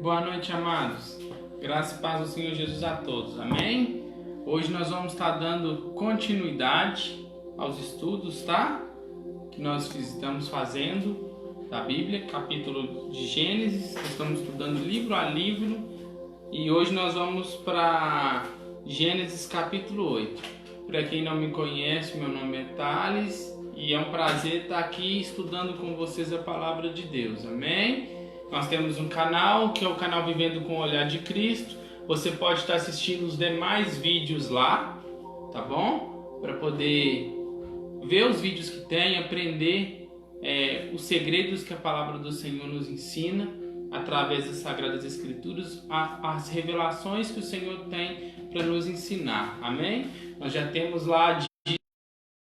Boa noite, amados. Graça e paz do Senhor Jesus a todos. Amém? Hoje nós vamos estar dando continuidade aos estudos, tá? Que nós estamos fazendo da Bíblia, capítulo de Gênesis. Nós estamos estudando livro a livro e hoje nós vamos para Gênesis capítulo 8. Para quem não me conhece, meu nome é Thales e é um prazer estar aqui estudando com vocês a palavra de Deus. Amém? Nós temos um canal, que é o canal Vivendo com o Olhar de Cristo. Você pode estar assistindo os demais vídeos lá, tá bom? Para poder ver os vídeos que tem, aprender os segredos que a palavra do Senhor nos ensina através das Sagradas Escrituras, as revelações que o Senhor tem para nos ensinar. Amém? Nós já temos lá de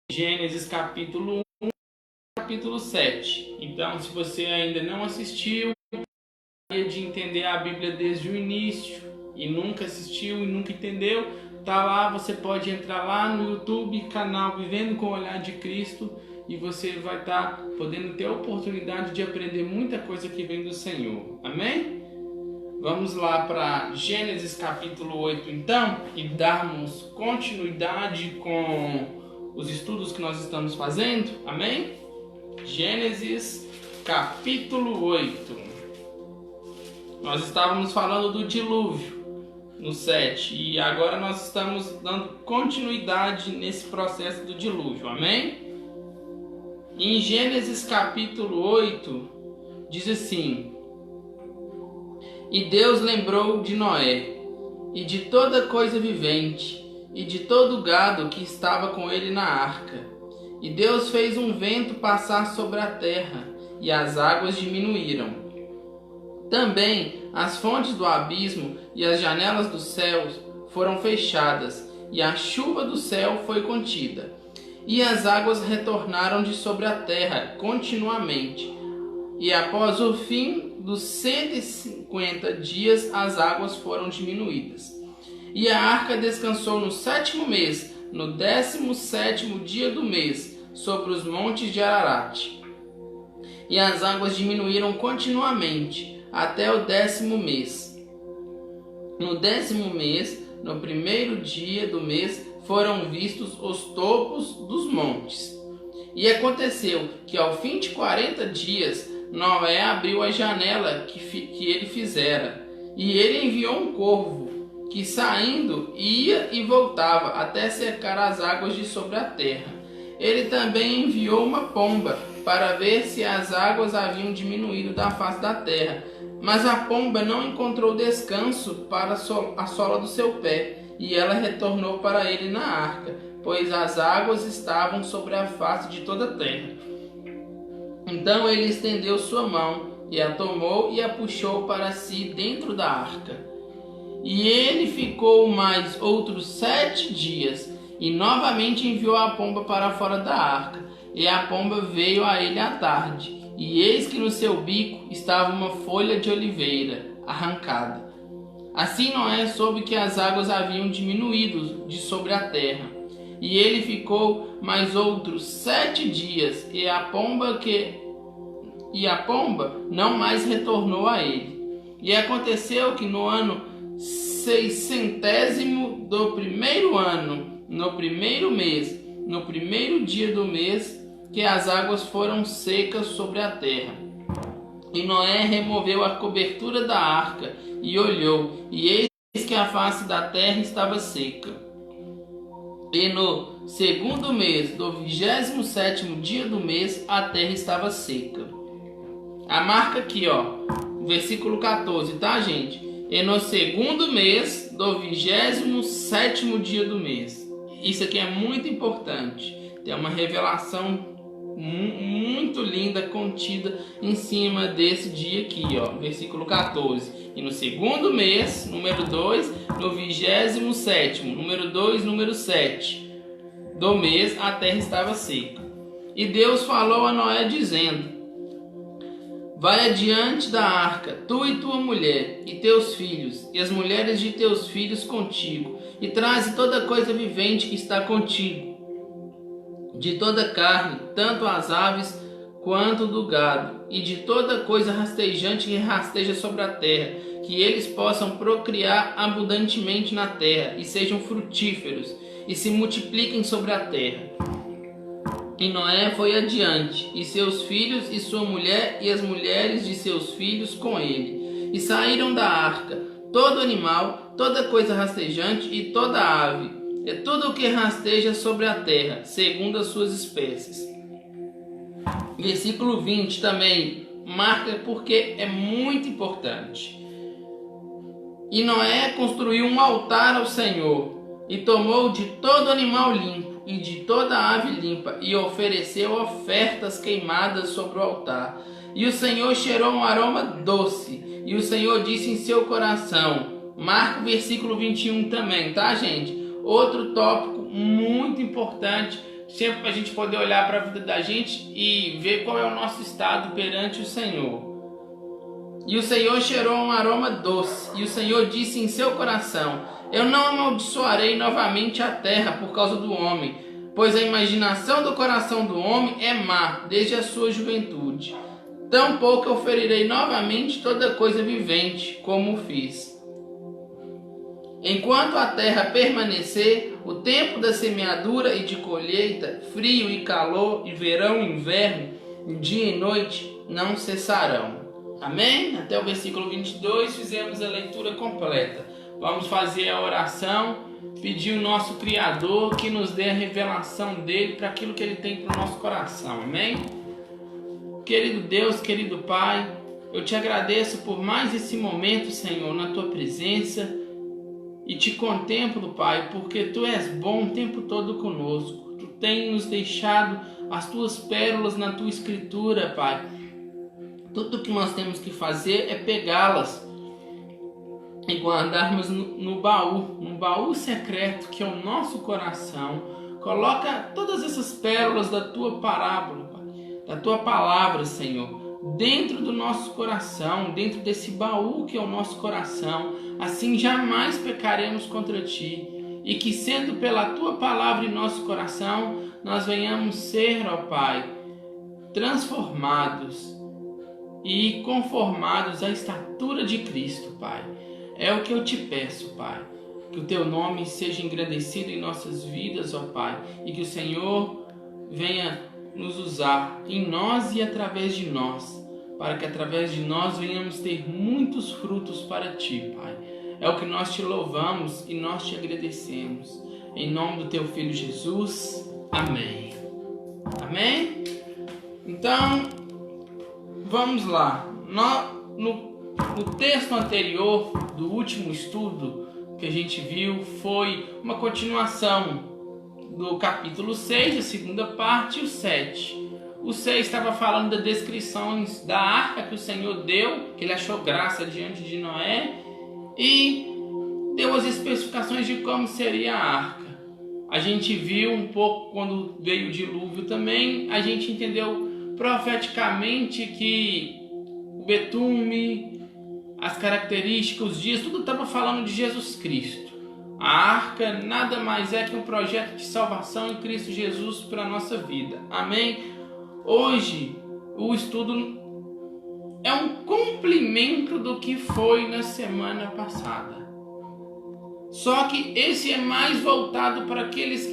Gênesis capítulo 1, capítulo 7. Então, se você ainda não assistiu, de entender a Bíblia desde o início e nunca assistiu e nunca entendeu, tá lá, você pode entrar lá no YouTube, canal Vivendo com o Olhar de Cristo, e você vai estar podendo ter a oportunidade de aprender muita coisa que vem do Senhor. Amém? Vamos lá para Gênesis capítulo 8 então, e darmos continuidade com os estudos que nós estamos fazendo. Amém? Gênesis capítulo 8. Nós estávamos falando do dilúvio no 7 e agora nós estamos dando continuidade nesse processo do dilúvio, amém? Em Gênesis capítulo 8 diz assim: E Deus lembrou de Noé e de toda coisa vivente e de todo o gado que estava com ele na arca. E Deus fez um vento passar sobre a terra e as águas diminuíram. Também as fontes do abismo e as janelas dos céus foram fechadas, e a chuva do céu foi contida. E as águas retornaram de sobre a terra continuamente. E após o fim dos 150 dias, as águas foram diminuídas. E a arca descansou no 7º mês, no 17º dia do mês, sobre os montes de Ararat. E as águas diminuíram continuamente, até o 10º mês. No 10º mês, no 1º dia do mês, foram vistos os topos dos montes. E aconteceu que ao fim de 40 dias, Noé abriu a janela que ele fizera, e ele enviou um corvo, que saindo ia e voltava até secar as águas de sobre a terra. Ele também enviou uma pomba, para ver se as águas haviam diminuído da face da terra. Mas a pomba não encontrou descanso para a sola do seu pé, e ela retornou para ele na arca, pois as águas estavam sobre a face de toda a terra. Então ele estendeu sua mão, e a tomou e a puxou para si dentro da arca. E ele ficou mais outros 7 dias, e novamente enviou a pomba para fora da arca. E a pomba veio a ele à tarde, e eis que no seu bico estava uma folha de oliveira arrancada. Assim Noé soube que as águas haviam diminuído de sobre a terra. E ele ficou mais outros 7 dias, e a pomba não mais retornou a ele. E aconteceu que no ano 600º do 1º ano, no 1º mês, no 1º dia do mês, que as águas foram secas sobre a terra. E Noé removeu a cobertura da arca e olhou, e eis que a face da terra estava seca. E no 2º mês, do 27º dia do mês, a terra estava seca. A marca aqui, versículo 14, tá, gente? E no 2º mês, do 27º dia do mês. Isso aqui é muito importante. Tem uma revelação muito linda contida em cima desse dia aqui, versículo 14. E no 2º mês, número 2, no 27º, número 2, número 7 do mês, a terra estava seca. E Deus falou a Noé dizendo: Vai adiante da arca, tu e tua mulher, e teus filhos, e as mulheres de teus filhos contigo, e traze toda coisa vivente que está contigo, de toda carne, tanto as aves quanto do gado, e de toda coisa rastejante que rasteja sobre a terra, que eles possam procriar abundantemente na terra e sejam frutíferos e se multipliquem sobre a terra. E Noé foi adiante, e seus filhos e sua mulher e as mulheres de seus filhos com ele, e saíram da arca todo animal, toda coisa rastejante e toda ave, e tudo o que rasteja sobre a terra, segundo as suas espécies. Versículo 20 também marca porque é muito importante. E Noé construiu um altar ao Senhor, e tomou de todo animal limpo e de toda ave limpa, e ofereceu ofertas queimadas sobre o altar. E o Senhor cheirou um aroma doce, e o Senhor disse em seu coração. Marca o versículo 21 também, tá, gente? Outro tópico muito importante, sempre para a gente poder olhar para a vida da gente e ver qual é o nosso estado perante o Senhor. E o Senhor cheirou um aroma doce, e o Senhor disse em seu coração: eu não amaldiçoarei novamente a terra por causa do homem, pois a imaginação do coração do homem é má desde a sua juventude. Tampouco eu ferirei novamente toda coisa vivente, como fiz. Enquanto a terra permanecer, o tempo da semeadura e de colheita, frio e calor, e verão e inverno, dia e noite, não cessarão. Amém? Até o versículo 22 fizemos a leitura completa. Vamos fazer a oração, pedir o nosso Criador que nos dê a revelação dele para aquilo que ele tem para o nosso coração. Amém? Querido Deus, querido Pai, eu te agradeço por mais esse momento, Senhor, na tua presença. E te contemplo, Pai, porque Tu és bom o tempo todo conosco. Tu tens nos deixado as Tuas pérolas na Tua Escritura, Pai. Tudo o que nós temos que fazer é pegá-las e guardarmos no baú secreto que é o nosso coração. Coloca todas essas pérolas da Tua parábola, Pai, da Tua palavra, Senhor, dentro do nosso coração, dentro desse baú que é o nosso coração. Assim jamais pecaremos contra Ti, e que sendo pela Tua palavra em nosso coração, nós venhamos ser, ó Pai, transformados e conformados à estatura de Cristo, Pai. É o que eu te peço, Pai, que o Teu nome seja engrandecido em nossas vidas, ó Pai, e que o Senhor venha nos usar em nós e através de nós, para que através de nós venhamos ter muitos frutos para Ti, Pai. É o que nós Te louvamos e nós Te agradecemos. Em nome do Teu Filho Jesus. Amém. Amém? Então, vamos lá. No texto anterior do último estudo que a gente viu foi uma continuação do capítulo 6, a segunda parte, e o 7. O 6 estava falando das descrições da arca que o Senhor deu, que Ele achou graça diante de Noé, e deu as especificações de como seria a arca. A gente viu um pouco quando veio o dilúvio também, a gente entendeu profeticamente que o betume, as características, os dias, tudo estava falando de Jesus Cristo. A arca nada mais é que um projeto de salvação em Cristo Jesus para a nossa vida. Amém? Hoje, o estudo é um complemento do que foi na semana passada. Só que esse é mais voltado para aqueles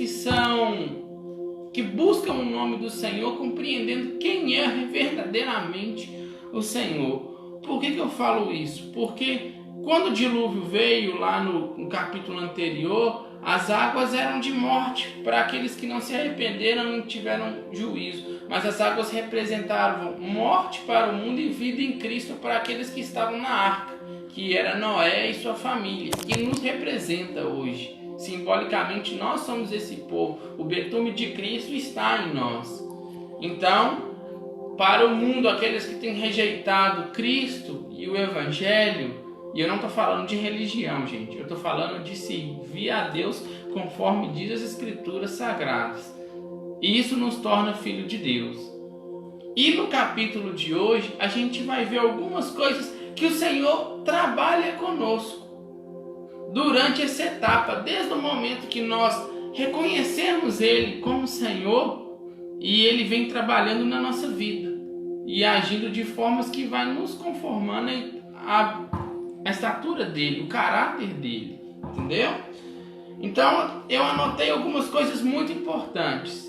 que buscam o nome do Senhor, compreendendo quem é verdadeiramente o Senhor. Por que eu falo isso? Porque quando o dilúvio veio lá no capítulo anterior, as águas eram de morte para aqueles que não se arrependeram e tiveram juízo. Mas as águas representavam morte para o mundo e vida em Cristo para aqueles que estavam na arca, que era Noé e sua família, que nos representa hoje. Simbolicamente, nós somos esse povo. O betume de Cristo está em nós. Então, para o mundo, aqueles que têm rejeitado Cristo e o Evangelho, e eu não estou falando de religião, gente, eu estou falando de servir a Deus conforme diz as Escrituras Sagradas. E isso nos torna filho de Deus. E no capítulo de hoje, a gente vai ver algumas coisas que o Senhor trabalha conosco durante essa etapa, desde o momento que nós reconhecemos Ele como Senhor, e Ele vem trabalhando na nossa vida e agindo de formas que vai nos conformando a a estatura dele, o caráter dele, entendeu? Então, eu anotei algumas coisas muito importantes.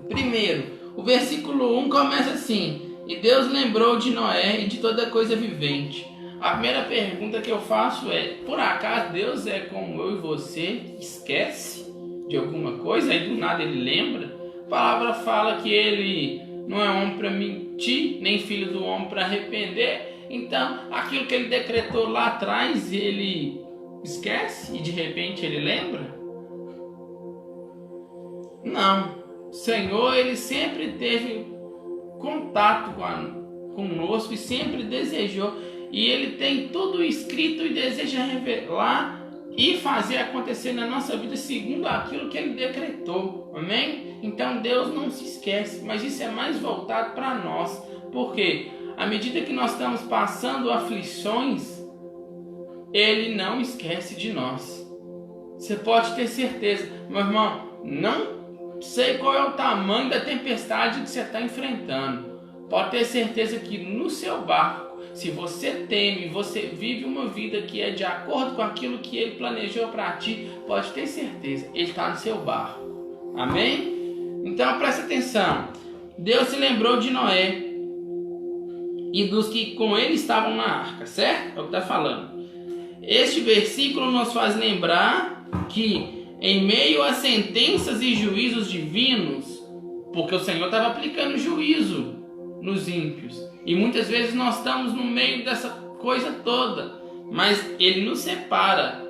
Primeiro, o versículo 1 começa assim: e Deus lembrou de Noé e de toda coisa vivente. A primeira pergunta que eu faço é: por acaso Deus é como eu e você, esquece de alguma coisa e do nada ele lembra? A palavra fala que ele não é homem para mentir, nem filho do homem para arrepender. Então, aquilo que ele decretou lá atrás, ele esquece e de repente ele lembra? Não. O Senhor, ele sempre teve contato conosco e sempre desejou. E ele tem tudo escrito e deseja revelar e fazer acontecer na nossa vida segundo aquilo que ele decretou. Amém? Então Deus não se esquece, mas isso é mais voltado para nós. Por quê? À medida que nós estamos passando aflições, ele não esquece de nós. Você pode ter certeza, meu irmão, não sei qual é o tamanho da tempestade que você está enfrentando. Pode ter certeza que no seu barco, se você teme, você vive uma vida que é de acordo com aquilo que ele planejou para ti, pode ter certeza, ele está no seu barco. Amém? Então presta atenção. Deus se lembrou de Noé e dos que com ele estavam na arca, certo? É o que está falando. Este versículo nos faz lembrar que em meio a sentenças e juízos divinos, porque o Senhor estava aplicando juízo nos ímpios, e muitas vezes nós estamos no meio dessa coisa toda, mas ele nos separa.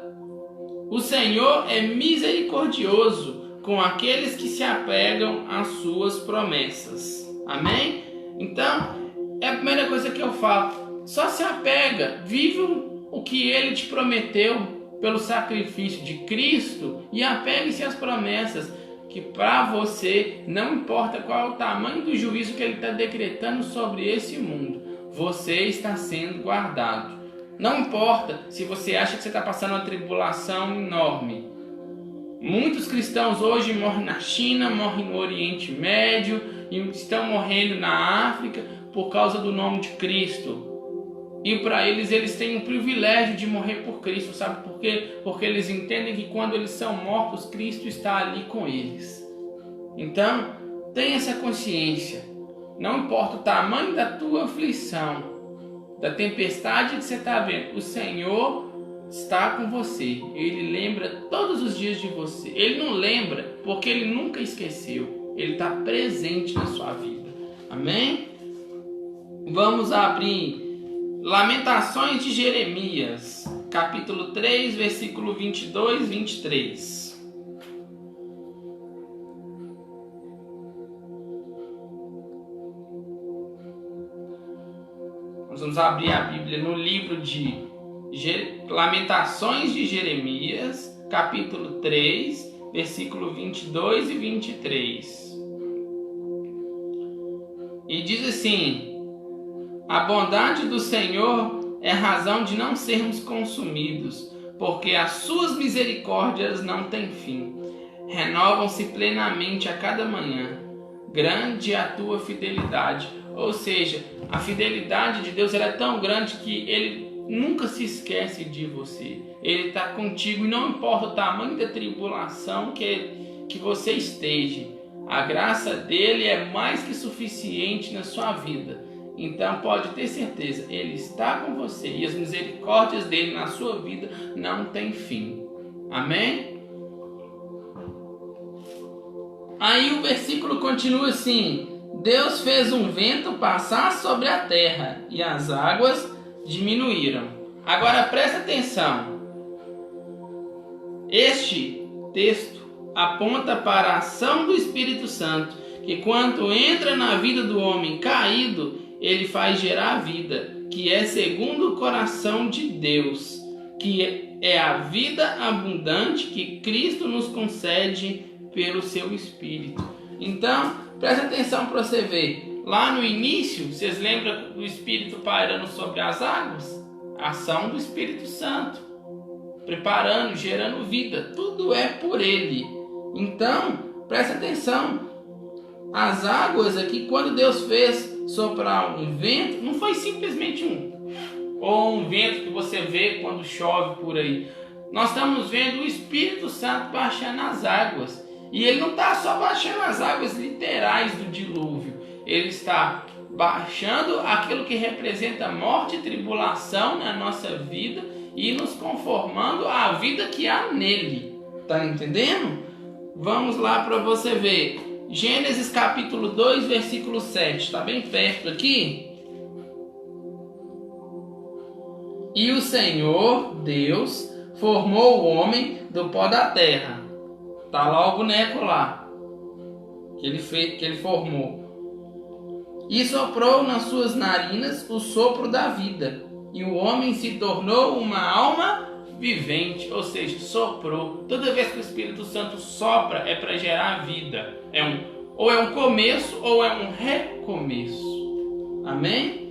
O Senhor é misericordioso com aqueles que se apegam às suas promessas. Amém? Então, é a primeira coisa que eu falo. Só se apega, vive o que ele te prometeu pelo sacrifício de Cristo e apegue-se às promessas, que para você, não importa qual é o tamanho do juízo que ele está decretando sobre esse mundo, você está sendo guardado. Não importa se você acha que você está passando uma tribulação enorme. Muitos cristãos hoje morrem na China, morrem no Oriente Médio e estão morrendo na África por causa do nome de Cristo. E para eles têm o privilégio de morrer por Cristo, sabe por quê? Porque eles entendem que quando eles são mortos, Cristo está ali com eles. Então, tenha essa consciência. Não importa o tamanho da tua aflição, da tempestade que você está vendo, o Senhor está com você. Ele lembra todos os dias de você. Ele não lembra porque ele nunca esqueceu. Ele está presente na sua vida. Amém? Vamos abrir Lamentações de Jeremias, capítulo 3, versículo 22 e 23. Nós vamos abrir a Bíblia no livro de Lamentações de Jeremias, capítulo 3, versículo 22 e 23. E diz assim: a bondade do Senhor é razão de não sermos consumidos, porque as suas misericórdias não têm fim. Renovam-se plenamente a cada manhã. Grande é a tua fidelidade. Ou seja, a fidelidade de Deus é tão grande que Ele nunca se esquece de você. Ele está contigo e não importa o tamanho da tribulação que você esteja. A graça dele é mais que suficiente na sua vida. Então pode ter certeza, Ele está com você e as misericórdias dele na sua vida não têm fim. Amém? Aí o versículo continua assim: Deus fez um vento passar sobre a terra e as águas diminuíram. Agora presta atenção. Este texto aponta para a ação do Espírito Santo, que quando entra na vida do homem caído, ele faz gerar vida, que é segundo o coração de Deus, que é a vida abundante que Cristo nos concede pelo seu Espírito. Então, presta atenção para você ver. Lá no início, vocês lembram do Espírito pairando sobre as águas? A ação do Espírito Santo, preparando, gerando vida. Tudo é por Ele. Então, presta atenção. As águas aqui, quando Deus fez soprar um vento, não foi simplesmente ou um vento que você vê quando chove por aí. Nós estamos vendo o Espírito Santo baixando as águas. E ele não está só baixando as águas literais do dilúvio. Ele está baixando aquilo que representa morte e tribulação na nossa vida e nos conformando à vida que há nele. Tá entendendo? Vamos lá para você ver. Gênesis capítulo 2, versículo 7. Está bem perto aqui. E o Senhor Deus formou o homem do pó da terra. Tá lá o boneco lá que ele formou. E soprou nas suas narinas o sopro da vida. E o homem se tornou uma alma vivente, ou seja, soprou. Toda vez que o Espírito Santo sopra é para gerar vida. Ou é um começo ou é um recomeço. Amém?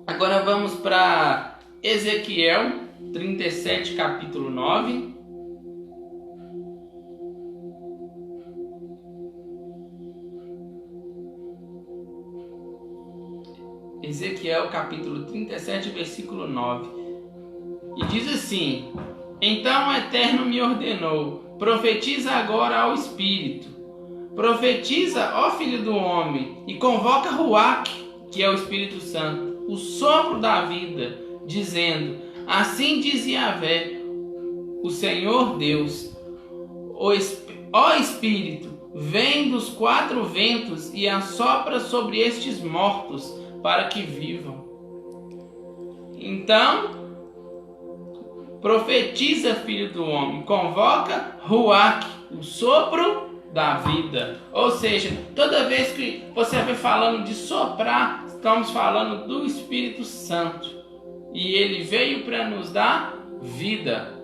Agora vamos para Ezequiel 37, capítulo 9. Ezequiel capítulo 37, versículo 9. E diz assim: Então o Eterno me ordenou: profetiza agora ao Espírito. Profetiza, ó filho do homem, e convoca Ruach, que é o Espírito Santo, o sopro da vida, dizendo: Assim diz Yahvé, o Senhor Deus: Ó Espírito, vem dos 4 ventos e assopra sobre estes mortos, para que vivam. Então, profetiza, filho do homem, convoca Ruach, o sopro da vida. Ou seja, toda vez que você vai falando de soprar, estamos falando do Espírito Santo. E ele veio para nos dar vida.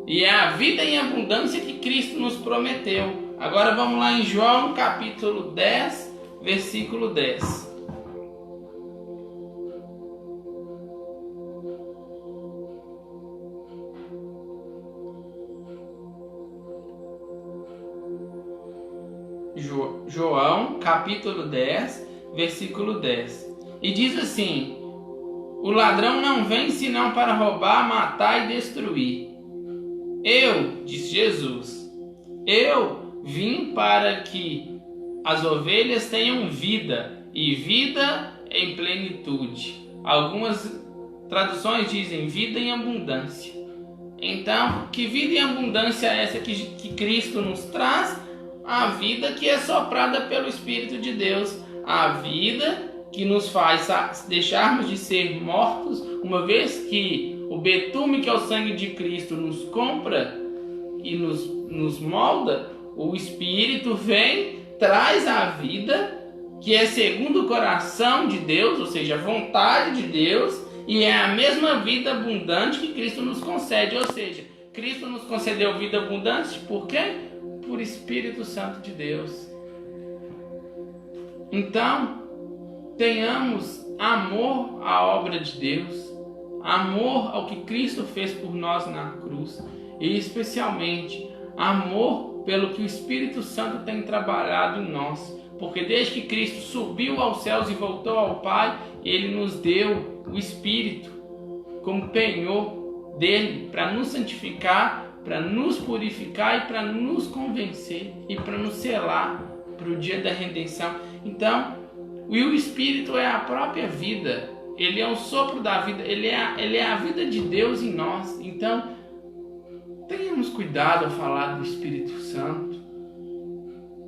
E é a vida em abundância que Cristo nos prometeu. Agora vamos lá em João capítulo 10, versículo 10. João, capítulo 10, versículo 10. E diz assim: O ladrão não vem senão para roubar, matar e destruir. Disse Jesus, eu vim para que as ovelhas tenham vida, e vida em plenitude. Algumas traduções dizem vida em abundância. Então, que vida em abundância é essa que Cristo nos traz? A vida que é soprada pelo Espírito de Deus, a vida que nos faz deixarmos de ser mortos, uma vez que o betume, que é o sangue de Cristo, nos compra e nos molda. O Espírito vem, traz a vida que é segundo o coração de Deus, ou seja, a vontade de Deus, e é a mesma vida abundante que Cristo nos concede. Ou seja, Cristo nos concedeu vida abundante por quê? Por Espírito Santo de Deus. Então, tenhamos amor à obra de Deus, amor ao que Cristo fez por nós na cruz, e especialmente amor pelo que o Espírito Santo tem trabalhado em nós, porque desde que Cristo subiu aos céus e voltou ao Pai, Ele nos deu o Espírito como penhor dele para nos santificar, para nos purificar e para nos convencer e para nos selar para o dia da redenção. Então, o Espírito é a própria vida, ele é o sopro da vida, ele é a vida de Deus em nós. Então, tenhamos cuidado ao falar do Espírito Santo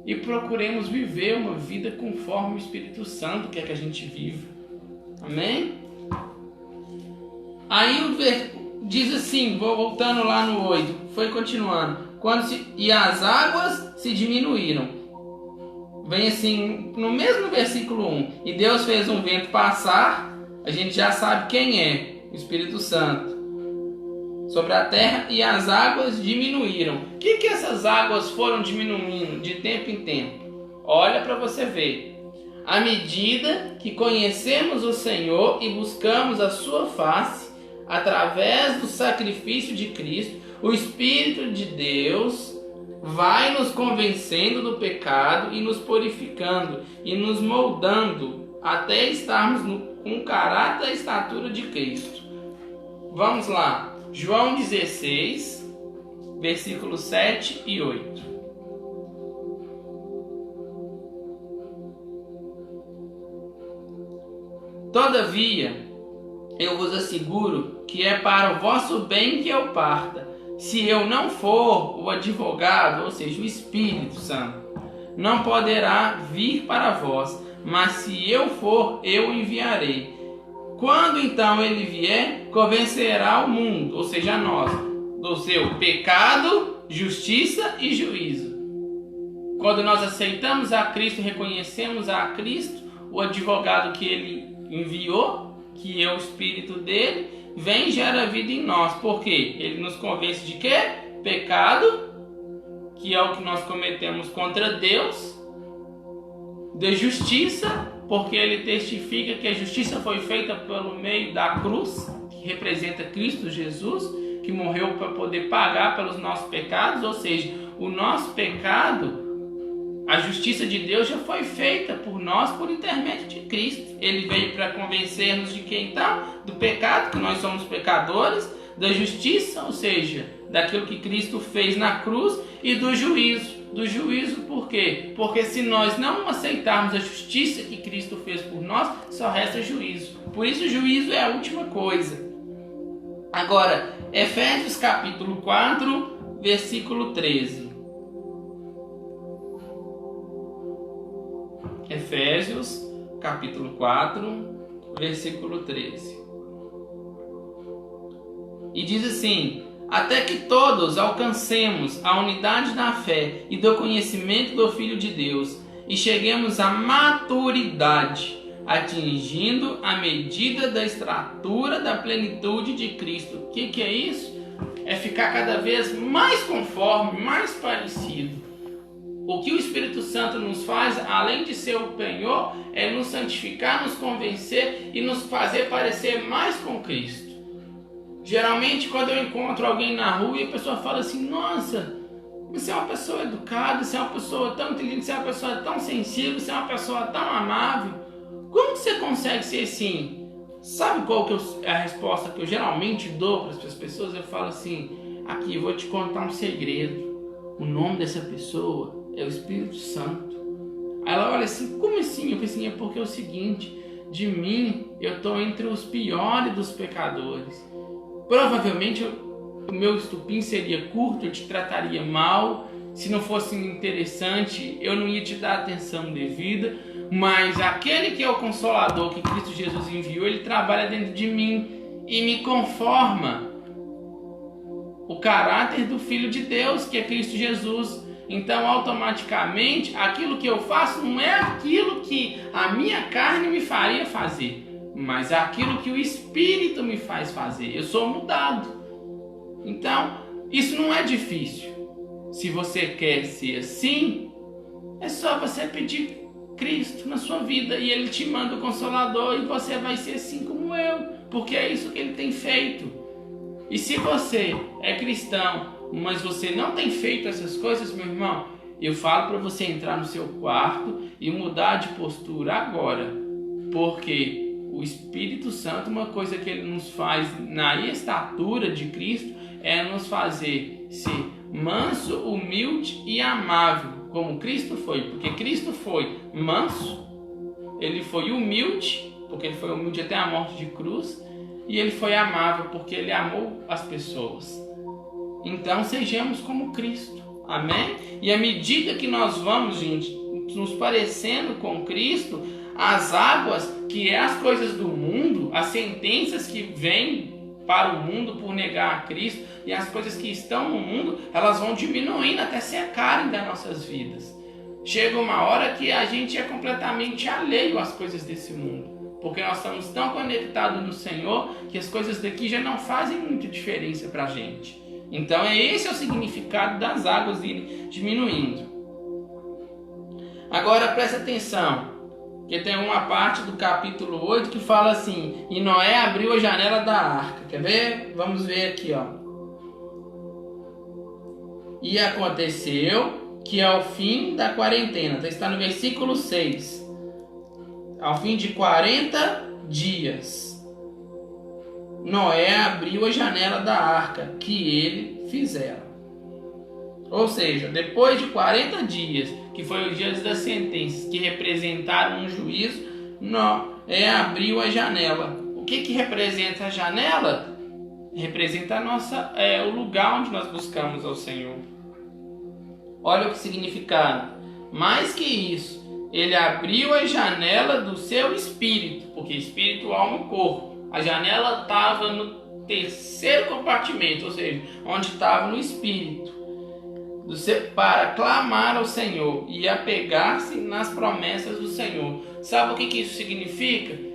e procuremos viver uma vida conforme o Espírito Santo quer que a gente viva. Amém? Aí diz assim, vou voltando lá no 8, foi continuando. E as águas se diminuíram. Vem assim, no mesmo versículo 1. E Deus fez um vento passar, a gente já sabe quem é, o Espírito Santo, sobre a terra, e as águas diminuíram. O que essas águas foram diminuindo de tempo em tempo? Olha para você ver. À medida que conhecemos o Senhor e buscamos a sua face, através do sacrifício de Cristo, o Espírito de Deus vai nos convencendo do pecado e nos purificando e nos moldando até estarmos com o caráter e a estatura de Cristo. Vamos lá. João 16, versículos 7 e 8. Todavia, eu vos asseguro que é para o vosso bem que eu parta. Se eu não for, o advogado, ou seja, o Espírito Santo, não poderá vir para vós, mas se eu for, eu o enviarei. Quando então ele vier, convencerá o mundo, ou seja, nós, do seu pecado, justiça e juízo. Quando nós aceitamos a Cristo, reconhecemos a Cristo, o advogado que ele enviou, que é o Espírito dele, vem e gera vida em nós. Por quê? Ele nos convence de quê? Pecado, que é o que nós cometemos contra Deus, de justiça, porque ele testifica que a justiça foi feita pelo meio da cruz, que representa Cristo Jesus, que morreu para poder pagar pelos nossos pecados, ou seja, o nosso pecado, a justiça de Deus já foi feita por nós por intermédio de Cristo. Ele veio para convencer-nos de que então? Do pecado, que nós somos pecadores, da justiça, ou seja, daquilo que Cristo fez na cruz, e do juízo. Do juízo por quê? Porque se nós não aceitarmos a justiça que Cristo fez por nós, só resta juízo. Por isso o juízo é a última coisa. Agora, Efésios capítulo 4, versículo 13. Efésios, capítulo 4, versículo 13. E diz assim: até que todos alcancemos a unidade da fé e do conhecimento do Filho de Deus, e cheguemos à maturidade, atingindo a medida da estatura da plenitude de Cristo. O que é isso? É ficar cada vez mais conforme, mais parecido. O que o Espírito Santo nos faz, além de ser o penhor, é nos santificar, nos convencer e nos fazer parecer mais com Cristo. Geralmente, quando eu encontro alguém na rua e a pessoa fala assim: nossa, você é uma pessoa educada, você é uma pessoa tão inteligente, você é uma pessoa tão sensível, você é uma pessoa tão amável. Como você consegue ser assim? Sabe qual que é a resposta que eu geralmente dou para as pessoas? Eu falo assim: aqui, eu vou te contar um segredo. O nome dessa pessoa é o Espírito Santo. Aí ela olha assim: como assim? Eu falei assim: é porque é o seguinte, de mim eu estou entre os piores dos pecadores. Provavelmente o meu estupim seria curto, eu te trataria mal, se não fosse interessante eu não ia te dar atenção devida, mas aquele que é o Consolador que Cristo Jesus enviou, ele trabalha dentro de mim e me conforma o caráter do Filho de Deus, que é Cristo Jesus. Então, automaticamente, aquilo que eu faço não é aquilo que a minha carne me faria fazer, mas é aquilo que o Espírito me faz fazer. Eu sou mudado. Então, isso não é difícil. Se você quer ser assim, é só você pedir Cristo na sua vida e Ele te manda o Consolador e você vai ser assim como eu, porque é isso que Ele tem feito. E se você é cristão, mas você não tem feito essas coisas, meu irmão, eu falo para você entrar no seu quarto e mudar de postura agora, porque o Espírito Santo, uma coisa que ele nos faz na estatura de Cristo é nos fazer ser manso, humilde e amável, como Cristo foi. Porque Cristo foi manso, ele foi humilde, porque ele foi humilde até a morte de cruz, e ele foi amável, porque ele amou as pessoas. Então sejamos como Cristo, amém? E à medida que nós vamos, gente, nos parecendo com Cristo, as águas, que é as coisas do mundo, as sentenças que vêm para o mundo por negar a Cristo, e as coisas que estão no mundo, elas vão diminuindo até secarem das nossas vidas. Chega uma hora que a gente é completamente alheio às coisas desse mundo, porque nós estamos tão conectados no Senhor que as coisas daqui já não fazem muita diferença para a gente. Então esse é o significado das águas irem diminuindo. Agora presta atenção, que tem uma parte do capítulo 8 que fala assim: e Noé abriu a janela da arca. Quer ver? Vamos ver aqui, ó. E aconteceu que ao fim da quarentena, está no versículo 6, ao fim de 40 dias, Noé abriu a janela da arca que ele fizera. Ou seja, depois de 40 dias, que foi os dias das sentenças, que representaram um juízo, Noé abriu a janela. O que representa a janela? Representa o lugar onde nós buscamos ao Senhor. Olha o que significado. Mais que isso, ele abriu a janela do seu espírito, porque espírito, alma e corpo. A janela estava no terceiro compartimento, ou seja, onde estava no espírito, para clamar ao Senhor e apegar-se nas promessas do Senhor. Sabe o que isso significa?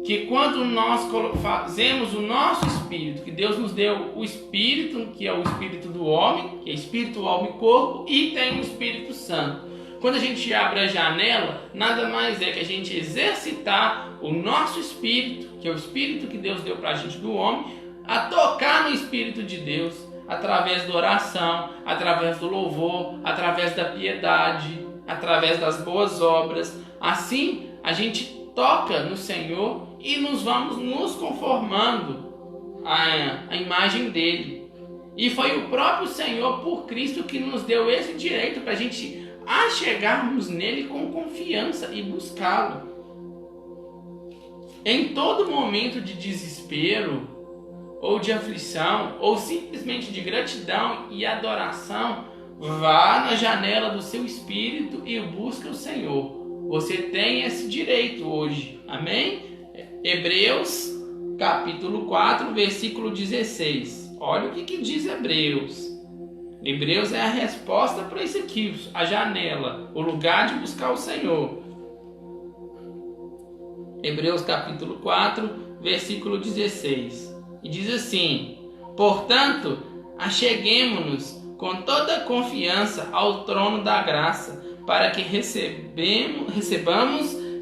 Que quando nós fazemos o nosso espírito, que Deus nos deu o espírito, que é o espírito do homem, que é espírito, alma e corpo, e tem o Espírito Santo. Quando a gente abre a janela, nada mais é que a gente exercitar o nosso espírito, que é o espírito que Deus deu para a gente do homem, a tocar no Espírito de Deus, através da oração, através do louvor, através da piedade, através das boas obras. Assim, a gente toca no Senhor e nós vamos nos conformando à imagem dele. E foi o próprio Senhor, por Cristo, que nos deu esse direito para a gente chegarmos nele com confiança e buscá-lo. Em todo momento de desespero, ou de aflição, ou simplesmente de gratidão e adoração, vá na janela do seu espírito e busque o Senhor. Você tem esse direito hoje. Amém? Hebreus, capítulo 4, versículo 16. Olha o que diz Hebreus. Hebreus é a resposta para isso aqui, a janela, o lugar de buscar o Senhor. Hebreus capítulo 4, versículo 16. E diz assim: portanto, acheguemo-nos com toda confiança ao trono da graça, para que recebamos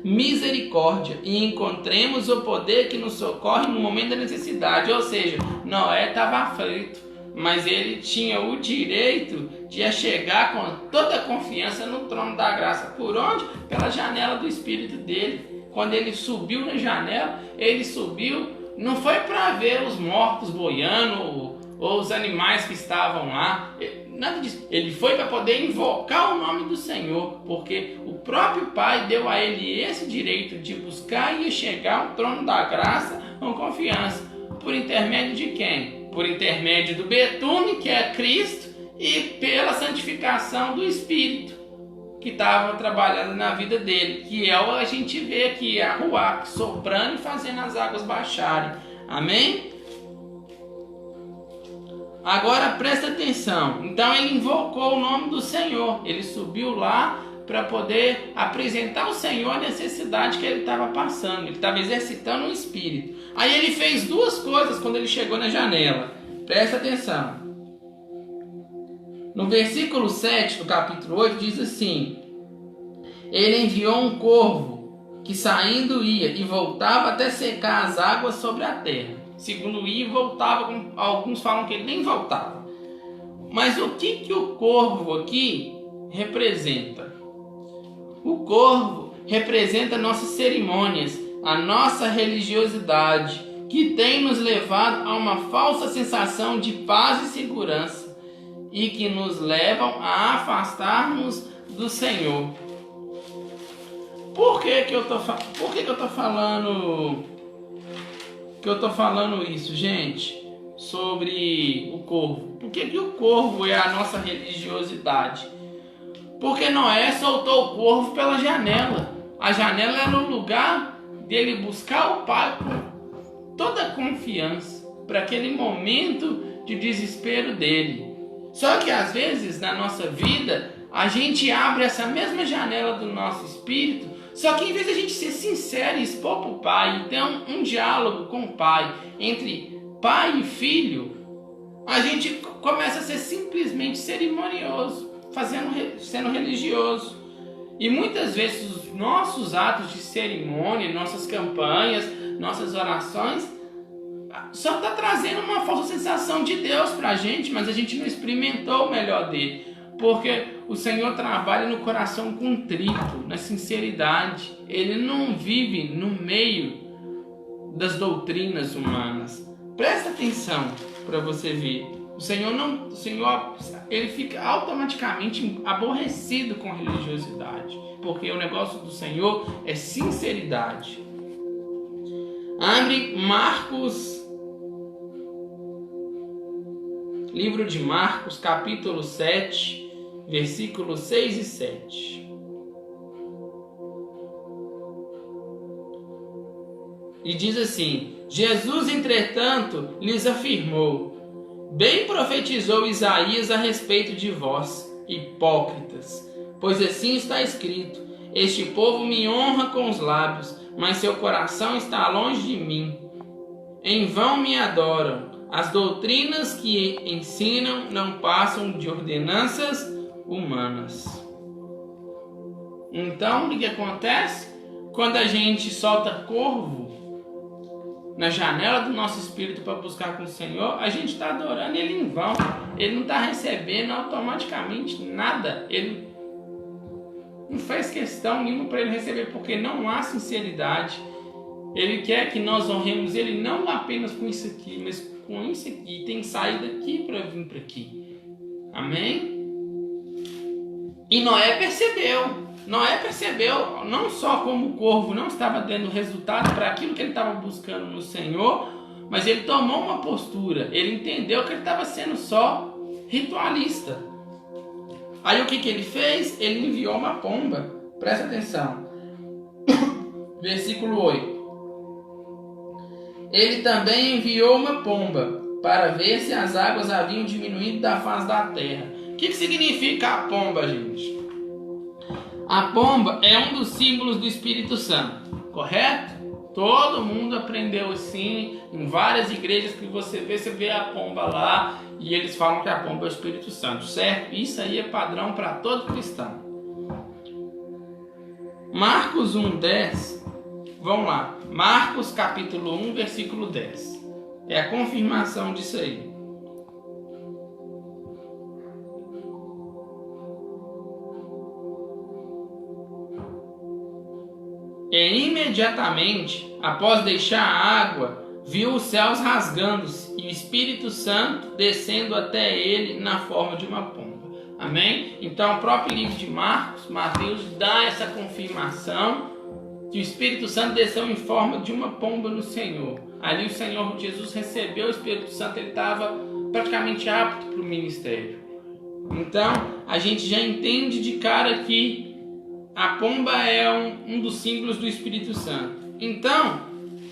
misericórdia e encontremos o poder que nos socorre no momento da necessidade. Ou seja, Noé estava aflito, mas ele tinha o direito de chegar com toda a confiança no trono da graça. Por onde? Pela janela do espírito dele. Quando ele subiu na janela, ele subiu, não foi para ver os mortos boiando ou os animais que estavam lá, nada disso. Ele foi para poder invocar o nome do Senhor, porque o próprio Pai deu a ele esse direito de buscar e chegar ao trono da graça com confiança. Por intermédio de quem? Por intermédio do betume, que é Cristo, e pela santificação do Espírito que estava trabalhando na vida dele, que é o a gente vê aqui, a Ruach soprando e fazendo as águas baixarem. Amém? Agora presta atenção. Então ele invocou o nome do Senhor. Ele subiu lá para poder apresentar ao Senhor a necessidade que ele estava passando. Ele estava exercitando o Espírito. Aí ele fez duas coisas quando ele chegou na janela. Presta atenção. No versículo 7 do capítulo 8 diz assim: ele enviou um corvo que saindo ia e voltava até secar as águas sobre a terra. Segundo ia e voltava, alguns falam que ele nem voltava. Mas o que o corvo aqui representa? O corvo representa nossas cerimônias, a nossa religiosidade, que tem nos levado a uma falsa sensação de paz e segurança, e que nos levam a afastarmos do Senhor. Por que eu tô falando isso, gente? Sobre o corvo. Por que o corvo é a nossa religiosidade? Porque Noé soltou o corvo pela janela. A janela era o lugar dele buscar o Pai com toda a confiança para aquele momento de desespero dele. Só que às vezes na nossa vida a gente abre essa mesma janela do nosso espírito, só que em vez de a gente ser sincero e expor para o Pai, então um diálogo com o Pai, entre pai e filho, a gente começa a ser simplesmente cerimonioso, sendo religioso. E muitas vezes os nossos atos de cerimônia, nossas campanhas, nossas orações, só está trazendo uma falsa sensação de Deus para a gente, mas a gente não experimentou o melhor dele. Porque o Senhor trabalha no coração contrito, na sinceridade. Ele não vive no meio das doutrinas humanas. Presta atenção para você ver. O Senhor ele fica automaticamente aborrecido com religiosidade, porque o negócio do Senhor é sinceridade. Abre Marcos, livro de Marcos, capítulo 7, versículos 6 e 7. E diz assim: Jesus, entretanto, lhes afirmou: bem profetizou Isaías a respeito de vós, hipócritas, pois assim está escrito: este povo me honra com os lábios, mas seu coração está longe de mim. Em vão me adoram. As doutrinas que ensinam não passam de ordenanças humanas. Então, o que acontece? Quando a gente solta corvo na janela do nosso espírito para buscar com o Senhor, a gente está adorando Ele em vão. Ele não está recebendo automaticamente nada. Ele não fez questão nenhuma para Ele receber, porque não há sinceridade. Ele quer que nós honremos Ele não apenas com isso aqui, mas com isso aqui. Tem que sair daqui para vir para aqui. Amém? E Noé percebeu. Noé percebeu não só como o corvo não estava dando resultado para aquilo que ele estava buscando no Senhor, mas ele tomou uma postura. Ele entendeu que ele estava sendo só ritualista. Aí o que ele fez? Ele enviou uma pomba. Presta atenção. Versículo 8. Ele também enviou uma pomba para ver se as águas haviam diminuído da face da terra. O que significa a pomba, gente? A pomba é um dos símbolos do Espírito Santo, correto? Todo mundo aprendeu assim, em várias igrejas que você vê a pomba lá, e eles falam que a pomba é o Espírito Santo, certo? Isso aí é padrão para todo cristão. Marcos 1:10, vamos lá, Marcos capítulo 1, versículo 10, é a confirmação disso aí. E imediatamente, após deixar a água, viu os céus rasgando-se e o Espírito Santo descendo até ele na forma de uma pomba. Amém? Então, o próprio livro de Mateus dá essa confirmação que o Espírito Santo desceu em forma de uma pomba no Senhor. Ali o Senhor Jesus recebeu o Espírito Santo, ele estava praticamente apto para o ministério. Então, a gente já entende de cara que a pomba é um dos símbolos do Espírito Santo. Então,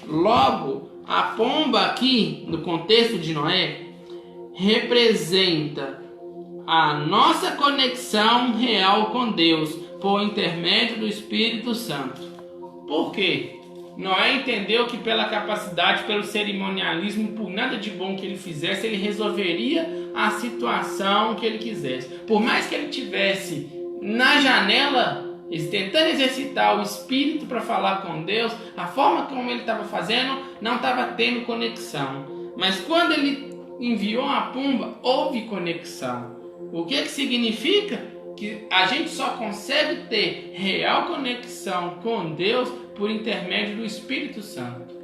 logo, a pomba aqui, no contexto de Noé, representa a nossa conexão real com Deus por intermédio do Espírito Santo. Por quê? Noé entendeu que pela capacidade, pelo cerimonialismo, por nada de bom que ele fizesse, ele resolveria a situação que ele quisesse. Por mais que ele tivesse na janela tentando exercitar o espírito para falar com Deus, a forma como ele estava fazendo não estava tendo conexão. Mas quando ele enviou a pomba, houve conexão. O que significa? Que a gente só consegue ter real conexão com Deus por intermédio do Espírito Santo.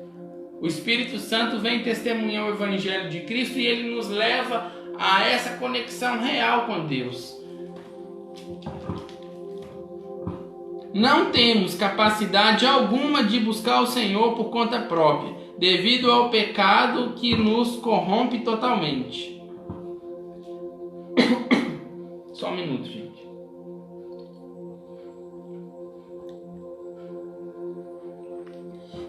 O Espírito Santo vem testemunhar o Evangelho de Cristo e ele nos leva a essa conexão real com Deus. Não temos capacidade alguma de buscar o Senhor por conta própria, devido ao pecado que nos corrompe totalmente. Só um minuto, gente.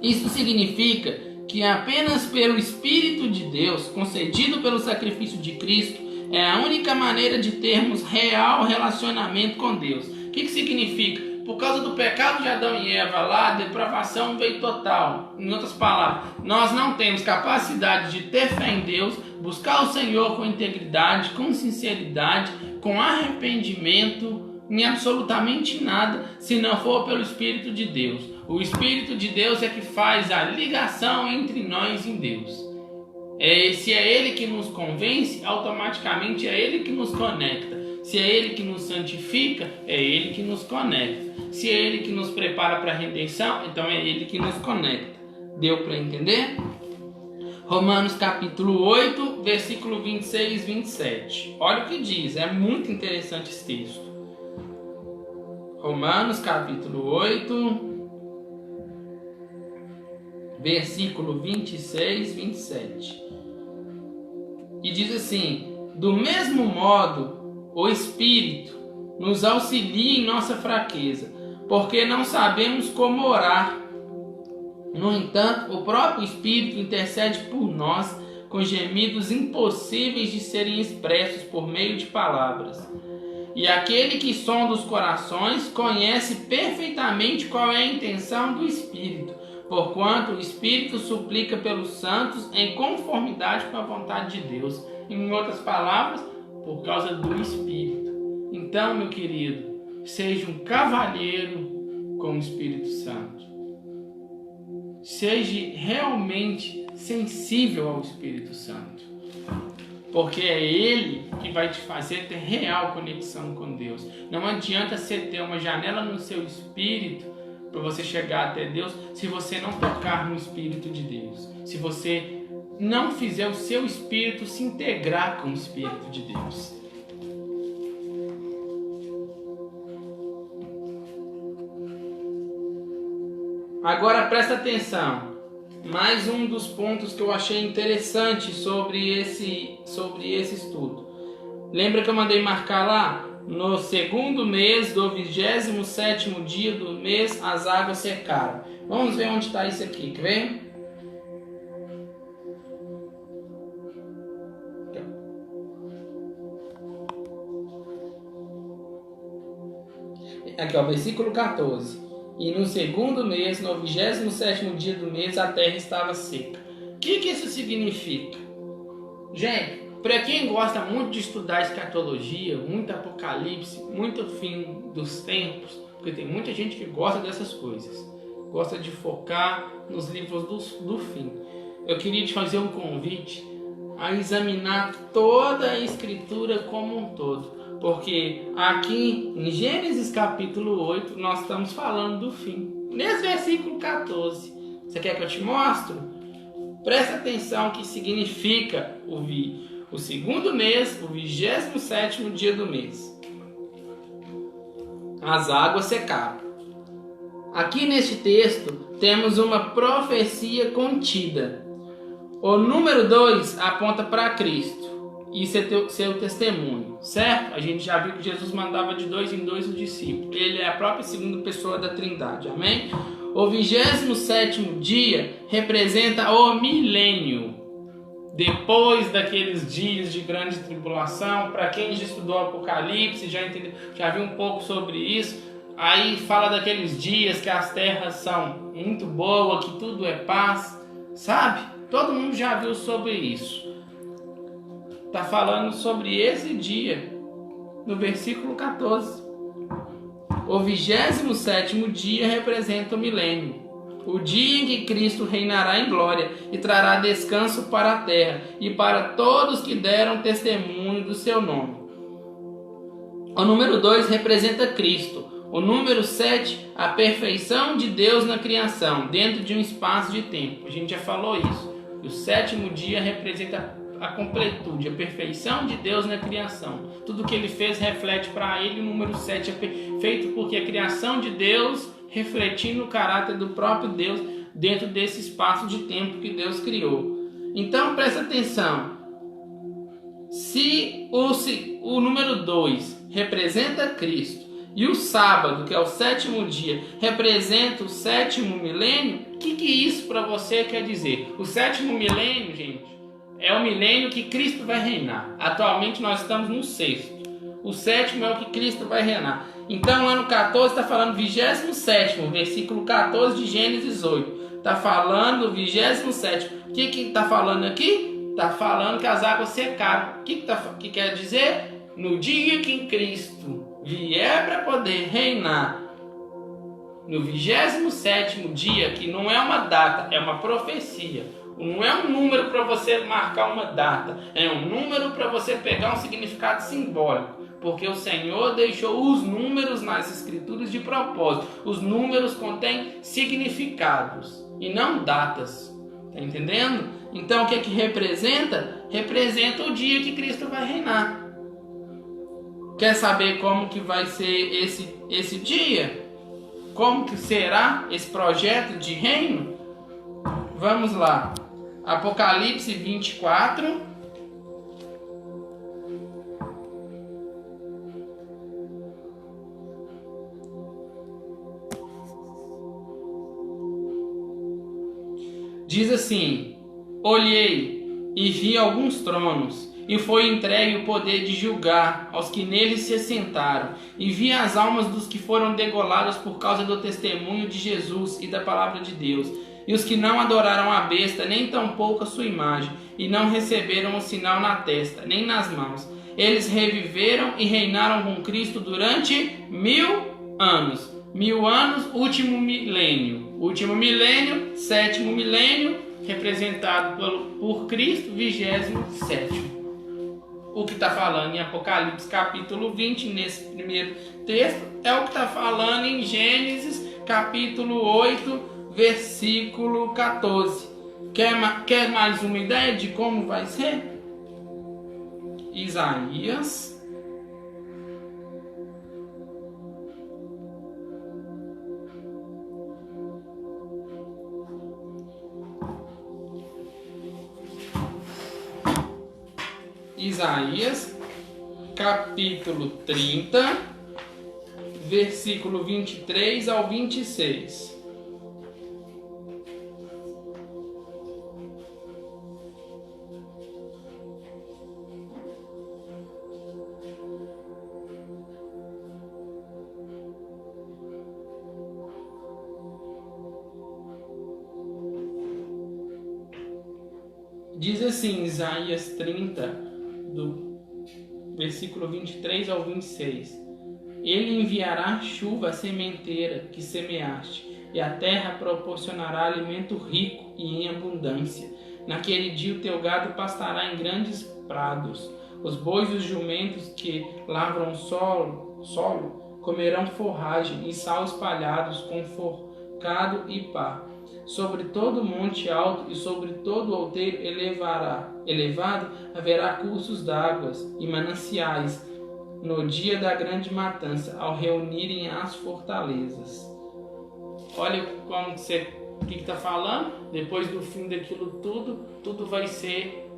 Isso significa que apenas pelo Espírito de Deus, concedido pelo sacrifício de Cristo, é a única maneira de termos real relacionamento com Deus. O que significa? Por causa do pecado de Adão e Eva lá, a depravação veio total. Em outras palavras, nós não temos capacidade de ter fé em Deus, buscar o Senhor com integridade, com sinceridade, com arrependimento, em absolutamente nada, se não for pelo Espírito de Deus. O Espírito de Deus é que faz a ligação entre nós e Deus. Se é Ele que nos convence, automaticamente é Ele que nos conecta. Se é Ele que nos santifica, é Ele que nos conecta. Se é Ele que nos prepara para a redenção, então é Ele que nos conecta. Deu para entender? Romanos capítulo 8, versículo 26 e 27. Olha o que diz, é muito interessante esse texto. Romanos capítulo 8, versículo 26 e 27. E diz assim: do mesmo modo, o Espírito nos auxilia em nossa fraqueza, porque não sabemos como orar. No entanto, o próprio Espírito intercede por nós com gemidos impossíveis de serem expressos por meio de palavras. E aquele que sonda os corações conhece perfeitamente qual é a intenção do Espírito, porquanto o Espírito suplica pelos santos em conformidade com a vontade de Deus. Em outras palavras, por causa do Espírito. Então, meu querido, seja um cavalheiro com o Espírito Santo. Seja realmente sensível ao Espírito Santo, porque é Ele que vai te fazer ter real conexão com Deus. Não adianta você ter uma janela no seu espírito para você chegar até Deus se você não tocar no Espírito de Deus, se você não fizer o seu espírito se integrar com o Espírito de Deus. Agora presta atenção, mais um dos pontos que eu achei interessante sobre esse estudo. Lembra que eu mandei marcar lá? No segundo mês do 27º dia do mês, as águas secaram. Vamos ver onde está isso aqui, quer ver? Aqui, ó, versículo 14. E no segundo mês, no 27º dia do mês, a terra estava seca. O que isso significa? Gente, para quem gosta muito de estudar escatologia, muito apocalipse, muito fim dos tempos, porque tem muita gente que gosta dessas coisas, gosta de focar nos livros do fim. Eu queria te fazer um convite a examinar toda a escritura como um todo. Porque aqui em Gênesis capítulo 8 nós estamos falando do fim. Nesse versículo 14. Você quer que eu te mostre? Presta atenção o que significa o segundo mês, o 27º dia do mês. As águas secaram. Aqui neste texto temos uma profecia contida. O número 2 aponta para Cristo e seu testemunho, certo? A gente já viu que Jesus mandava de 2 em 2 os discípulos. Ele é a própria segunda pessoa da Trindade, amém? O 27º dia representa o milênio. Depois daqueles dias de grande tribulação, para quem já estudou Apocalipse, já entendeu, já viu um pouco sobre isso. Aí fala daqueles dias que as terras são muito boas, que tudo é paz, sabe? Todo mundo já viu sobre isso. Está falando sobre esse dia, no versículo 14. O 27º dia representa o milênio, o dia em que Cristo reinará em glória e trará descanso para a terra e para todos que deram testemunho do seu nome. O número 2 representa Cristo. O número 7, a perfeição de Deus na criação, dentro de um espaço de tempo. A gente já falou isso. O 7º dia representa a completude, a perfeição de Deus na criação. Tudo que ele fez reflete para ele. O número 7 é perfeito porque a criação de Deus refletindo o caráter do próprio Deus dentro desse espaço de tempo que Deus criou. Então presta atenção. Se o número 2 representa Cristo e o sábado, que é o 7º dia, representa o 7º milênio, o que isso para você quer dizer? O 7º milênio, gente, é o milênio que Cristo vai reinar. Atualmente nós estamos no 6º. O 7º é o que Cristo vai reinar. Então, o ano 14 está falando 27º, versículo 14 de Gênesis 8. Está falando 27º. O que está falando aqui? Está falando que as águas secaram. O que quer dizer? No dia que Cristo vier para poder reinar, no 27º dia, que não é uma data, é uma profecia. Não é um número para você marcar uma data. É um número para você pegar um significado simbólico. Porque o Senhor deixou os números nas Escrituras de propósito. Os números contêm significados e não datas. Está entendendo? Então o que que representa? Representa o dia que Cristo vai reinar. Quer saber como que vai ser esse dia? Como que será esse projeto de reino? Vamos lá. Apocalipse 24. Diz assim: olhei e vi alguns tronos, e foi entregue o poder de julgar aos que neles se assentaram, e vi as almas dos que foram degolados por causa do testemunho de Jesus e da palavra de Deus, e os que não adoraram a besta, nem tampouco a sua imagem, e não receberam o sinal na testa, nem nas mãos. Eles reviveram e reinaram com Cristo durante 1000 anos. 1000 anos, último milênio. Último milênio, sétimo milênio, representado por Cristo, 27º. O que está falando em Apocalipse capítulo 20, nesse primeiro texto, é o que está falando em Gênesis capítulo 8, versículo 14. Quer mais uma ideia de como vai ser? Isaías capítulo 30, versículo 23 ao 26. Diz assim, Isaías 30, do versículo 23 ao 26. Ele enviará chuva à sementeira que semeaste, e a terra proporcionará alimento rico e em abundância. Naquele dia o teu gado pastará em grandes prados. Os bois e os jumentos que lavram solo comerão forragem e sal espalhados com forcado e pá. Sobre todo monte alto e sobre todo outeiro elevado haverá cursos d'águas e mananciais no dia da grande matança, ao reunirem as fortalezas. Olha como o que está falando? Depois do fim daquilo tudo vai ser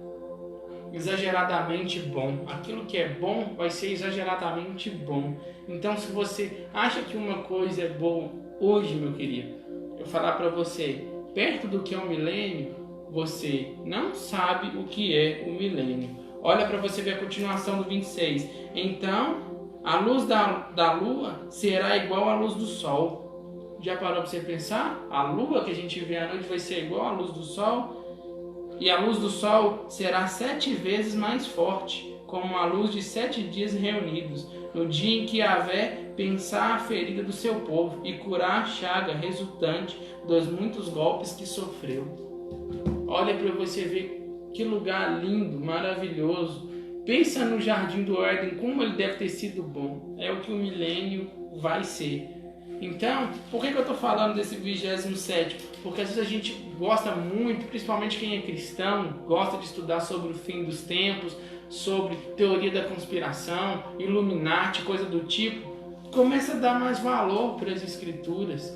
exageradamente bom. Aquilo que é bom vai ser exageradamente bom. Então, se você acha que uma coisa é boa hoje, meu querido, eu falar para você, perto do que é o milênio, você não sabe o que é o milênio. Olha para você ver a continuação do 26. Então, a luz da lua será igual à luz do sol. Já parou para você pensar? A lua que a gente vê à noite vai ser igual à luz do sol? E a luz do sol será 7 vezes mais forte, como a luz de 7 dias reunidos, no dia em que Yahvé pensar a ferida do seu povo e curar a chaga resultante dos muitos golpes que sofreu. Olha para você ver que lugar lindo, maravilhoso. Pensa no jardim do Éden, como ele deve ter sido bom. É o que o milênio vai ser. Então, por que eu estou falando desse 27º? Porque às vezes a gente gosta muito, principalmente quem é cristão, gosta de estudar sobre o fim dos tempos, sobre teoria da conspiração, Illuminati, coisa do tipo. Começa a dar mais valor para as escrituras.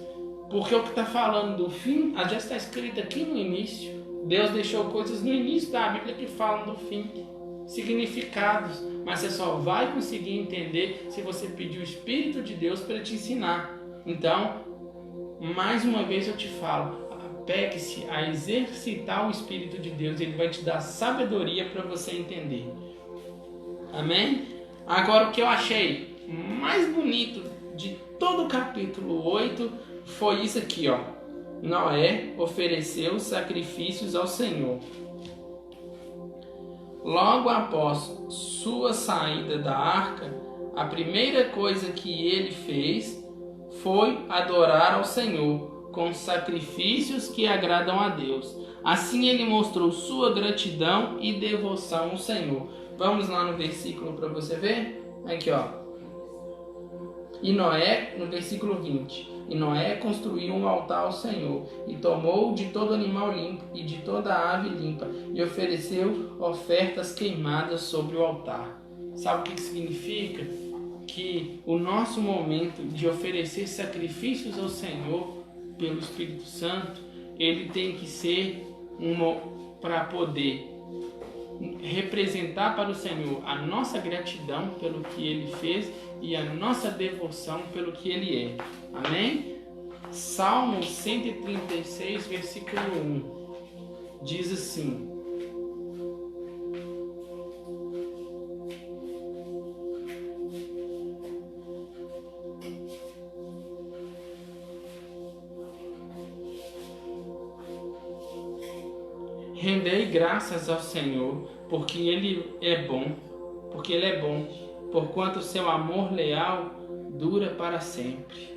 Porque o que está falando do fim, já está escrito aqui no início. Deus deixou coisas no início da Bíblia que falam do fim, significados. Mas você só vai conseguir entender se você pedir o Espírito de Deus para te ensinar. Então, mais uma vez eu te falo, apegue-se a exercitar o Espírito de Deus. Ele vai te dar sabedoria para você entender. Amém? Agora, o que eu achei mais bonito de todo o capítulo 8 foi isso aqui, ó. Noé ofereceu sacrifícios ao Senhor. Logo após sua saída da arca, a primeira coisa que ele fez foi adorar ao Senhor com sacrifícios que agradam a Deus. Assim ele mostrou sua gratidão e devoção ao Senhor. Vamos lá no versículo para você ver? Aqui, ó. E Noé, no versículo 20. E Noé construiu um altar ao Senhor, e tomou de todo animal limpo e de toda ave limpa, e ofereceu ofertas queimadas sobre o altar. Sabe o que significa? Que o nosso momento de oferecer sacrifícios ao Senhor pelo Espírito Santo, ele tem que ser para poder representar para o Senhor a nossa gratidão pelo que Ele fez e a nossa devoção pelo que Ele é. Amém? Salmo 136, versículo 1 diz assim: rendei graças ao Senhor, porque Ele é bom, porquanto o seu amor leal dura para sempre.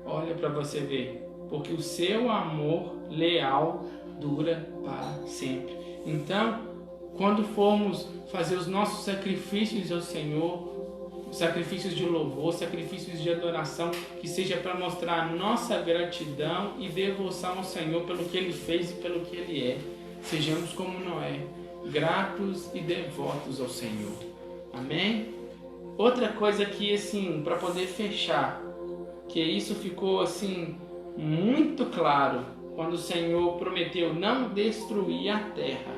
Olha para você ver, porque o seu amor leal dura para sempre. Então, quando formos fazer os nossos sacrifícios ao Senhor, sacrifícios de louvor, sacrifícios de adoração, que seja para mostrar a nossa gratidão e devoção ao Senhor pelo que Ele fez e pelo que Ele é. Sejamos como Noé, gratos e devotos ao Senhor. Amém? Outra coisa que, assim, para poder fechar, que isso ficou, assim, muito claro, quando o Senhor prometeu não destruir a terra.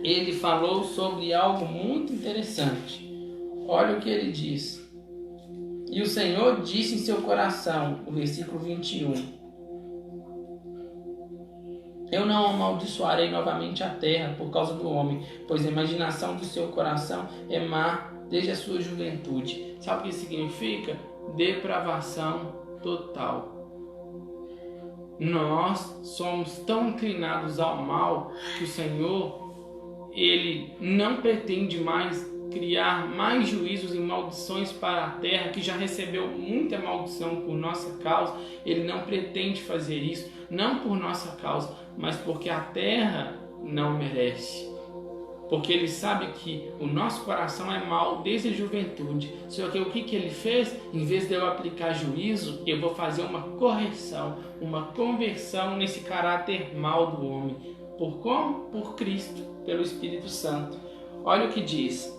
Ele falou sobre algo muito interessante. Olha o que ele diz. E o Senhor disse em seu coração, o versículo 21. Eu não amaldiçoarei novamente a terra por causa do homem, pois a imaginação do seu coração é má desde a sua juventude. Sabe o que significa? Depravação total. Nós somos tão inclinados ao mal que o Senhor, Ele não pretende mais criar mais juízos e maldições para a terra, que já recebeu muita maldição por nossa causa. Ele não pretende fazer isso, não por nossa causa, mas porque a terra não merece. Porque Ele sabe que o nosso coração é mau desde a juventude. Só que o que Ele fez? Em vez de eu aplicar juízo, eu vou fazer uma correção, uma conversão nesse caráter mau do homem. Por como? Por Cristo, pelo Espírito Santo. Olha o que diz.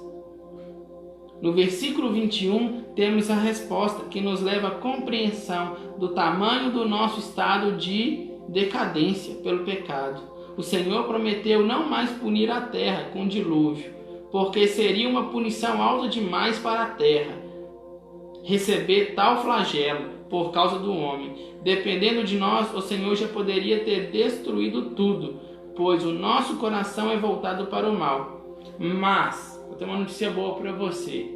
No versículo 21, temos a resposta que nos leva à compreensão do tamanho do nosso estado de decadência pelo pecado. O Senhor prometeu não mais punir a terra com dilúvio, porque seria uma punição alta demais para a terra receber tal flagelo por causa do homem. Dependendo de nós, o Senhor já poderia ter destruído tudo, pois o nosso coração é voltado para o mal. Mas eu tenho uma notícia boa para você.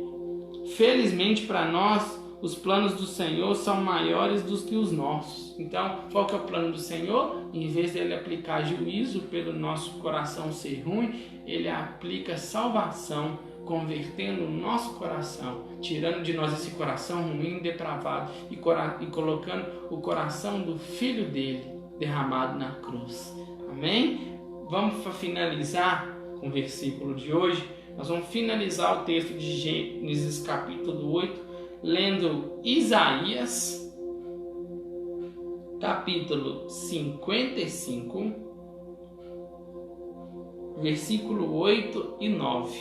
Felizmente para nós, os planos do Senhor são maiores do que os nossos. Então, qual que é o plano do Senhor? Em vez de Ele aplicar juízo pelo nosso coração ser ruim, Ele aplica salvação, convertendo o nosso coração, tirando de nós esse coração ruim, depravado, e colocando o coração do Filho dele derramado na cruz. Amém? Vamos finalizar com o versículo de hoje. Nós vamos finalizar o texto de Gênesis capítulo 8, lendo Isaías capítulo 55, versículo 8 e 9.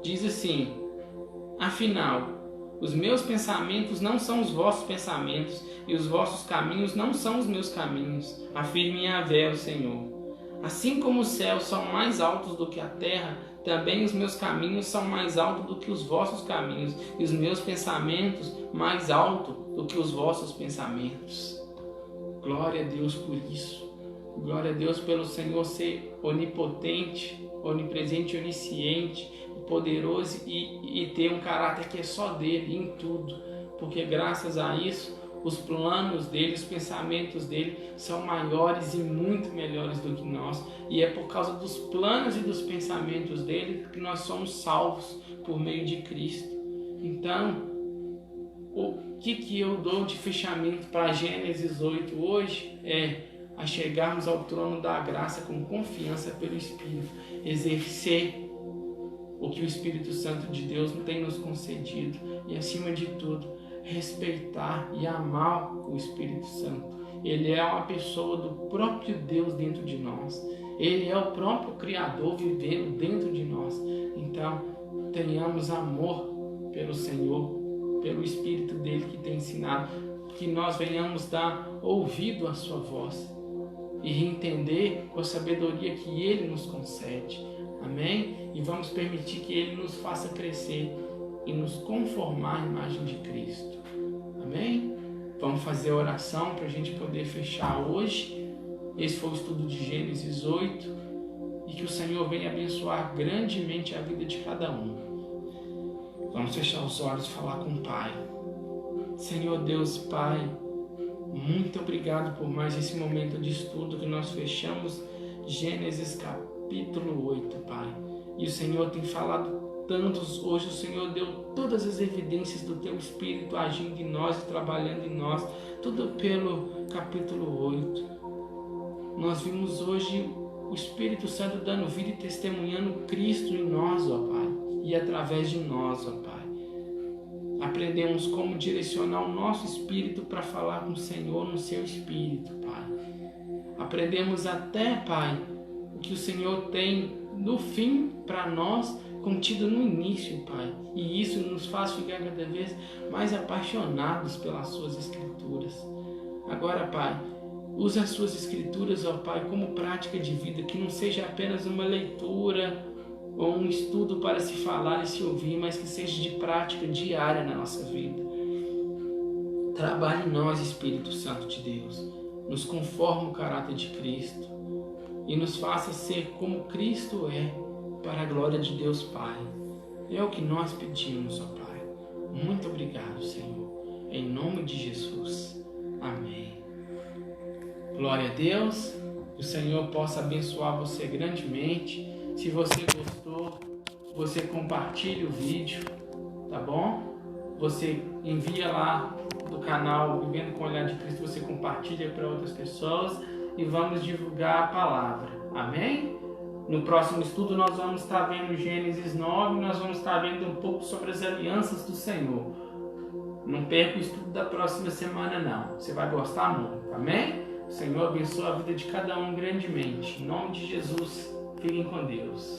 Diz assim: afinal, os meus pensamentos não são os vossos pensamentos, e os vossos caminhos não são os meus caminhos, afirme Yahvé, o Senhor. Assim como os céus são mais altos do que a terra, também os meus caminhos são mais altos do que os vossos caminhos, e os meus pensamentos mais altos do que os vossos pensamentos. Glória a Deus por isso. Glória a Deus pelo Senhor ser onipotente, onipresente, onisciente, poderoso e ter um caráter que é só dele em tudo, porque graças a isso os planos dele, os pensamentos dele são maiores e muito melhores do que nós, e é por causa dos planos e dos pensamentos dele que nós somos salvos por meio de Cristo. Então que eu dou de fechamento para Gênesis 8 hoje é a chegarmos ao trono da graça com confiança pelo Espírito, exercer o que o Espírito Santo de Deus tem nos concedido e, acima de tudo, respeitar e amar o Espírito Santo. Ele é uma pessoa do próprio Deus dentro de nós. Ele é o próprio Criador vivendo dentro de nós. Então, tenhamos amor pelo Senhor, pelo Espírito dele que tem ensinado, que nós venhamos dar ouvido à sua voz e entender com a sabedoria que ele nos concede. Amém? E vamos permitir que ele nos faça crescer e nos conformar à imagem de Cristo. Amém? Vamos fazer a oração para a gente poder fechar hoje. Esse foi o estudo de Gênesis 8. E que o Senhor venha abençoar grandemente a vida de cada um. Vamos fechar os olhos e falar com o Pai. Senhor Deus Pai, muito obrigado por mais esse momento de estudo que nós fechamos Gênesis capítulo 8, Pai. E o Senhor tem falado tantos, hoje o Senhor deu todas as evidências do Teu Espírito agindo em nós e trabalhando em nós, tudo pelo capítulo 8. Nós vimos hoje o Espírito Santo dando vida e testemunhando Cristo em nós, ó Pai, e através de nós, ó Pai. Aprendemos como direcionar o nosso espírito para falar com o Senhor no seu espírito, Pai. Aprendemos até, Pai, o que o Senhor tem no fim para nós, contido no início, Pai. E isso nos faz ficar cada vez mais apaixonados pelas suas Escrituras. Agora, Pai, use as suas Escrituras, ó Pai, como prática de vida, que não seja apenas uma leitura ou um estudo para se falar e se ouvir, mas que seja de prática diária na nossa vida. Trabalhe em nós, Espírito Santo de Deus. Nos conforme o caráter de Cristo e nos faça ser como Cristo é, para a glória de Deus Pai. É o que nós pedimos, ó Pai. Muito obrigado, Senhor. Em nome de Jesus. Amém. Glória a Deus. Que o Senhor possa abençoar você grandemente. Se você gostou, você compartilha o vídeo, tá bom? Você envia lá do canal Vivendo com o Olhar de Cristo, você compartilha para outras pessoas e vamos divulgar a palavra. Amém? No próximo estudo nós vamos estar vendo Gênesis 9, nós vamos estar vendo um pouco sobre as alianças do Senhor. Não perca o estudo da próxima semana não, você vai gostar muito, amém? O Senhor abençoe a vida de cada um grandemente. Em nome de Jesus, fiquem com Deus.